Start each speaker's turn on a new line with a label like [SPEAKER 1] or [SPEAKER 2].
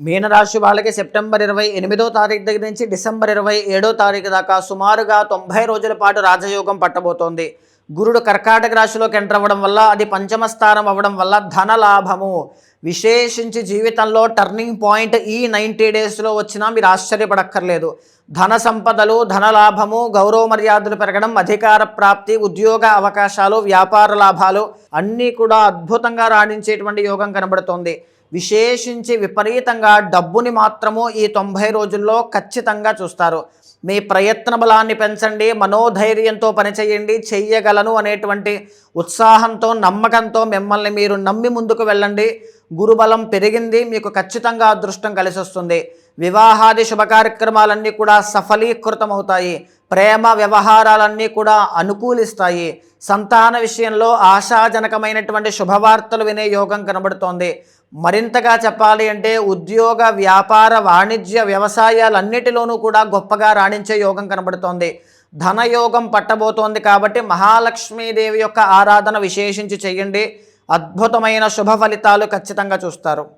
[SPEAKER 1] మీనరాశి వాళ్ళకి సెప్టెంబర్ 28వ తారీఖు దగ్గర నుంచి డిసెంబర్ 27వ తారీఖు దాకా సుమారుగా 90 రోజుల పాటు రాజయోగం పట్టబోతోంది. గురుడు కర్కాటక రాశిలోకి ఎంటర్ అవ్వడం వల్ల, అది పంచమ స్థానం అవ్వడం వల్ల ధన లాభము, విశేషించి జీవితంలో టర్నింగ్ పాయింట్ ఈ 90 డేస్లో వచ్చినా మీరు ఆశ్చర్యపడక్కర్లేదు. ధన సంపదలు, ధన లాభము, గౌరవ మర్యాదలు పెరగడం, అధికార ప్రాప్తి, ఉద్యోగ అవకాశాలు, వ్యాపార లాభాలు అన్నీ కూడా అద్భుతంగా రాణించేటువంటి యోగం కనబడుతోంది. విశేషించి విపరీతంగా డబ్బుని మాత్రము ఈ 90 రోజుల్లో ఖచ్చితంగా చూస్తారు. మీ ప్రయత్న బలాన్ని పెంచండి, మనోధైర్యంతో పనిచేయండి, చెయ్యగలను అనేటువంటి ఉత్సాహంతో, నమ్మకంతో మిమ్మల్ని మీరు నమ్మి ముందుకు వెళ్ళండి. గురుబలం పెరిగింది, మీకు ఖచ్చితంగా అదృష్టం కలిసి వస్తుంది. వివాహాది శుభ కార్యక్రమాలన్నీ కూడా సఫలీకృతమవుతాయి. ప్రేమ వ్యవహారాలన్నీ కూడా అనుకూలిస్తాయి. సంతాన విషయంలో ఆశాజనకమైనటువంటి శుభవార్తలు వినే యోగం కనబడుతోంది. మరింతగా చెప్పాలి అంటే ఉద్యోగ, వ్యాపార, వాణిజ్య, వ్యవసాయాలన్నిటిలోనూ కూడా గొప్పగా రాణించే యోగం కనబడుతోంది. ధనయోగం పట్టబోతోంది కాబట్టి మహాలక్ష్మీదేవి యొక్క ఆరాధన విశేషించి చెయ్యండి. అద్భుతమైన శుభ ఫలితాలు ఖచ్చితంగా చూస్తారు.